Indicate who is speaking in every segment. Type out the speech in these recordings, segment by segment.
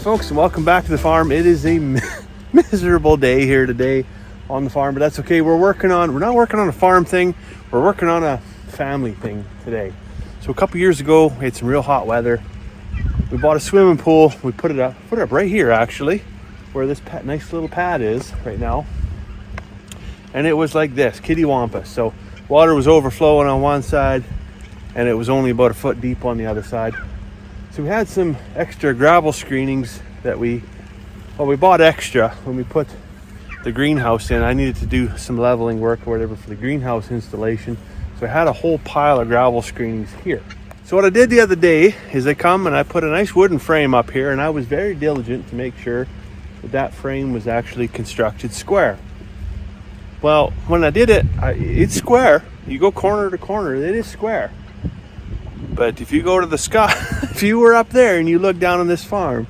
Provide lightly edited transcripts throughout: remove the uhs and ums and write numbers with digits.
Speaker 1: folks, and welcome back to the farm. It is a miserable day here today on the farm, but that's okay. We're not working on a farm thing, we're working on a family thing today. So a couple years ago, we had some real hot weather. We bought a swimming pool. We put it up right here actually, where this nice little pad is right now. And it was like this, kittywampus. So water was overflowing on one side, and it was only about a foot deep on the other side. So we had some extra gravel screenings that we bought extra when we put the greenhouse in. I needed to do some leveling work or whatever for the greenhouse installation. So I had a whole pile of gravel screenings here. So what I did the other day is I put a nice wooden frame up here, and I was very diligent to make sure that frame was actually constructed square. Well, when I did it, it's square. You go corner to corner, it is square. But if you go to the sky, if you were up there and you look down on this farm,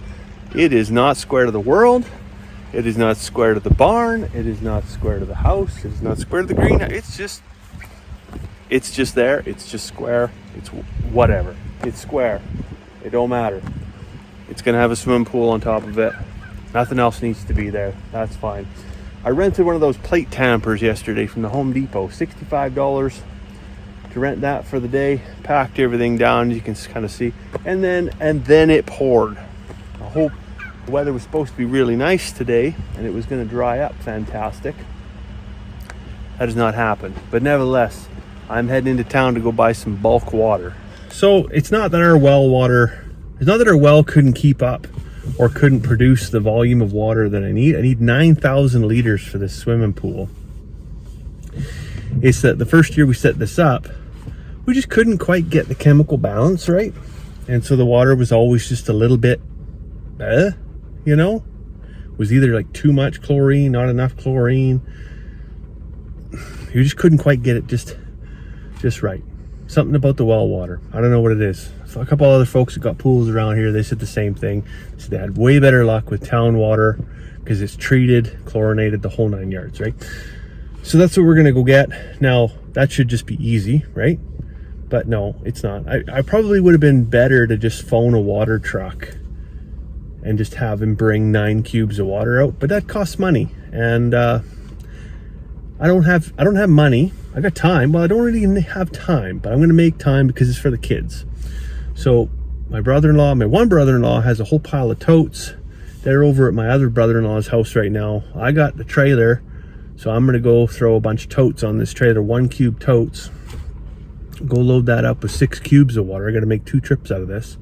Speaker 1: it is not square to the world. It is not square to the barn. It is not square to the house. It is not square to the greenhouse. It's just there. It's just square. It's whatever. It's square. It don't matter. It's going to have a swimming pool on top of it. Nothing else needs to be there. That's fine. I rented one of those plate tampers yesterday from the Home Depot. $65 to rent that for the day. Packed everything down, you can kind of see. And then it poured. I hope the weather was supposed to be really nice today and it was going to dry up fantastic. That has not happened. But nevertheless, I'm heading into town to go buy some bulk water. So it's not that our well couldn't keep up or couldn't produce the volume of water that I need. I need 9,000 liters for this swimming pool. It's that the first year we set this up, we just couldn't quite get the chemical balance right. And so the water was always just a little bit, it was either like too much chlorine, not enough chlorine. You just couldn't quite get it just right. Something about the well water. I don't know what it is. So a couple other folks that got pools around here, they said the same thing. So they had way better luck with town water because it's treated, chlorinated, the whole 9 yards, right? So that's what we're gonna go get. Now, that should just be easy, right? But no, it's not. I probably would have been better to just phone a water truck and just have him bring 9 cubes of water out, but that costs money. And I don't have money. I got time. Well, I don't really have time, but I'm gonna make time because it's for the kids. So my one brother-in-law has a whole pile of totes. They're over at my other brother-in-law's house right now. I got the trailer. So I'm going to go throw a bunch of totes on this trailer, 1 cube totes. Go load that up with 6 cubes of water. I got to make 2 trips out of this.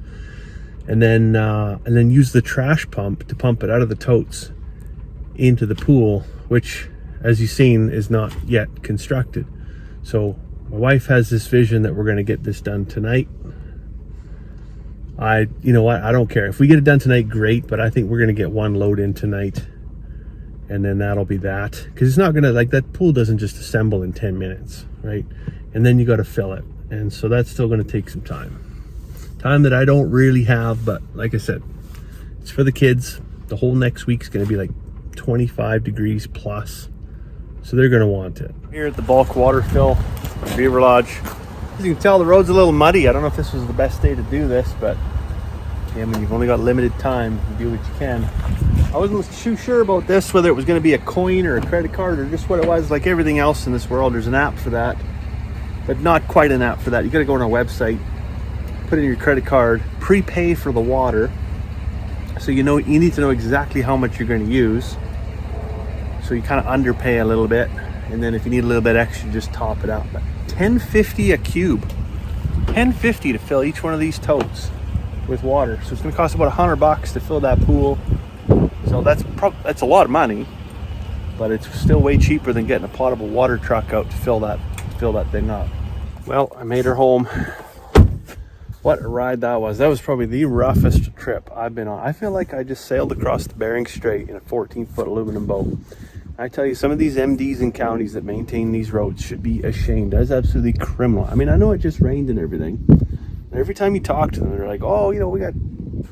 Speaker 1: And then use the trash pump to pump it out of the totes into the pool, which, as you've seen, is not yet constructed. So my wife has this vision that we're going to get this done tonight. You know what? I don't care. If we get it done tonight, great. But I think we're going to get 1 load in tonight. And then that'll be that, because it's not gonna, like, that pool doesn't just assemble in 10 minutes, right? And then you got to fill it, and so that's still going to take some time that I don't really have. But like I said, it's for the kids. The whole next week's going to be like 25 degrees plus, so they're going to want it. Here at the bulk water fill at Beaver Lodge, as you can tell, the road's a little muddy. I don't know if this was the best day to do this, but yeah, I mean, you've only got limited time to do what you can. I wasn't too sure about this, whether it was going to be a coin or a credit card or just what it was. Like everything else in this world, there's an app for that, but not quite an app for that. You got to go on our website, put in your credit card, prepay for the water, so you need to know exactly how much you're going to use. So you kind of underpay a little bit, and then if you need a little bit extra, just top it up. But $10.50 a cube, $10.50 to fill each one of these totes with water. So it's going to cost about $100 to fill that pool. So that's a lot of money, but it's still way cheaper than getting a potable water truck out to fill that thing up. Well, I made her home. What a ride that was. That was probably the roughest trip I've been on. I feel like I just sailed across the Bering Strait in a 14-foot aluminum boat. I tell you, some of these MDs and counties that maintain these roads should be ashamed. That's absolutely criminal. I mean, I know it just rained and everything. And every time you talk to them, they're like, oh, we got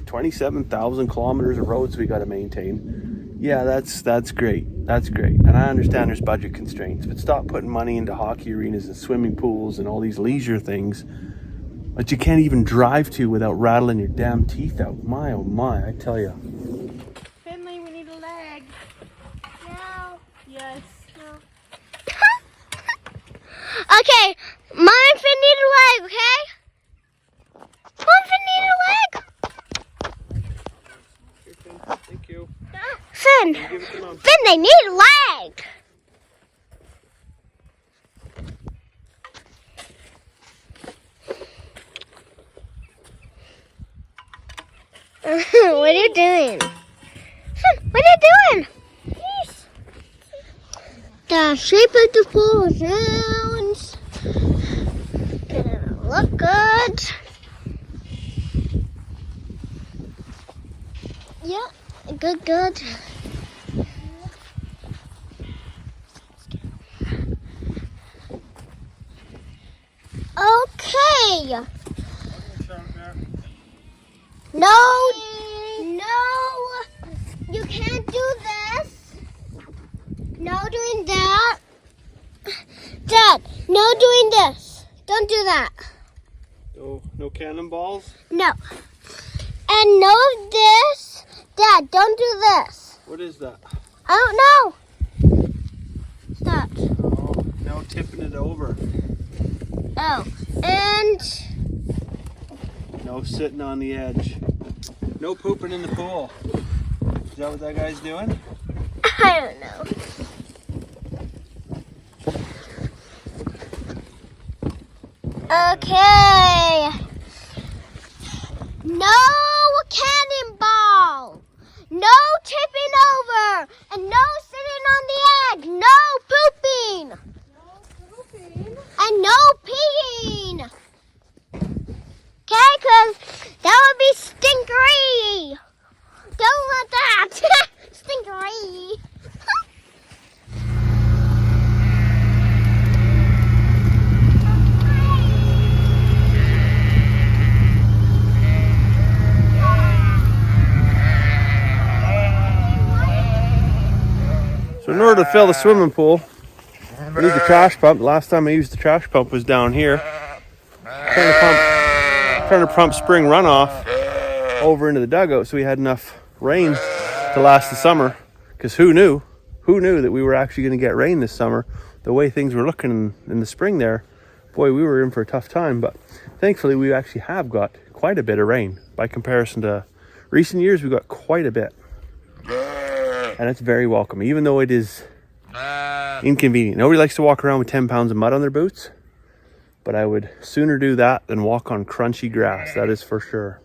Speaker 1: 27,000 kilometers of roads we got to maintain. Yeah, that's great. That's great. And I understand there's budget constraints, but stop putting money into hockey arenas and swimming pools and all these leisure things that you can't even drive to without rattling your damn teeth out. My, oh my, I tell you.
Speaker 2: Okay, Mom Finn need a leg, okay? Mom Finn need a leg.
Speaker 1: Thank you.
Speaker 2: Finn,
Speaker 1: Give it to Mom.
Speaker 2: Finn, they need a leg. What are you doing? Finn, what are you doing? The shape of the pool sounds gonna look good. Yeah, good. Okay. No, you can't do this. No doing that. Dad, no doing this. Don't do that.
Speaker 1: No cannonballs?
Speaker 2: No. And no this. Dad, don't do this.
Speaker 1: What is that?
Speaker 2: I don't know. Stop.
Speaker 1: Oh, no tipping it over.
Speaker 2: Oh, and
Speaker 1: No sitting on the edge. No pooping in the pool. Is that what that guy's doing?
Speaker 2: I don't know. Okay. No cannonball. No tipping over. And no sitting on the edge. No pooping. And no peeing. Okay, because that would be stinkery. Don't let that. Stinkery.
Speaker 1: So in order to fill the swimming pool, we need the trash pump. The last time I used the trash pump was down here. Trying to pump spring runoff over into the dugout so we had enough rain to last the summer. Because who knew that we were actually going to get rain this summer? The way things were looking in the spring there, boy, we were in for a tough time. But thankfully, we actually have got quite a bit of rain. By comparison to recent years, we got quite a bit. And it's very welcome, even though it is inconvenient. Nobody likes to walk around with 10 pounds of mud on their boots. But I would sooner do that than walk on crunchy grass, that is for sure.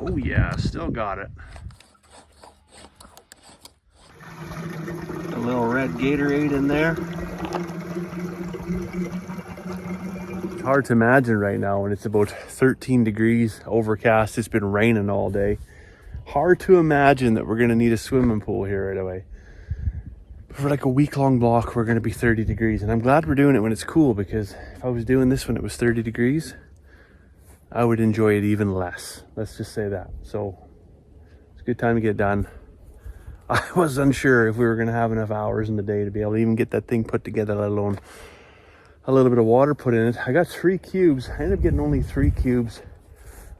Speaker 1: Oh yeah, still got it. A little red Gatorade in there. It's hard to imagine right now when it's about 13 degrees, overcast, it's been raining all day. Hard to imagine that we're gonna need a swimming pool here right away. For like a week-long block, we're going to be 30 degrees. And I'm glad we're doing it when it's cool, because if I was doing this when it was 30 degrees, I would enjoy it even less. Let's just say that. So it's a good time to get done. I was unsure if we were going to have enough hours in the day to be able to even get that thing put together, let alone a little bit of water put in it. I got 3 cubes. I ended up getting only 3 cubes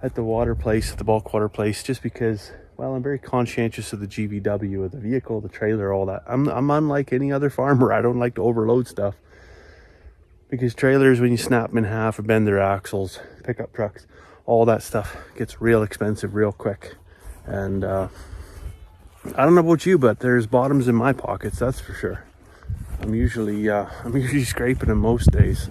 Speaker 1: at the water place, at the bulk water place, just because, well, I'm very conscientious of the GVW, of the vehicle, the trailer, all that. I'm unlike any other farmer. I don't like to overload stuff, because trailers, when you snap them in half or bend their axles, pickup trucks, all that stuff gets real expensive real quick. And I don't know about you, but there's bottoms in my pockets, that's for sure. I'm usually scraping them most days.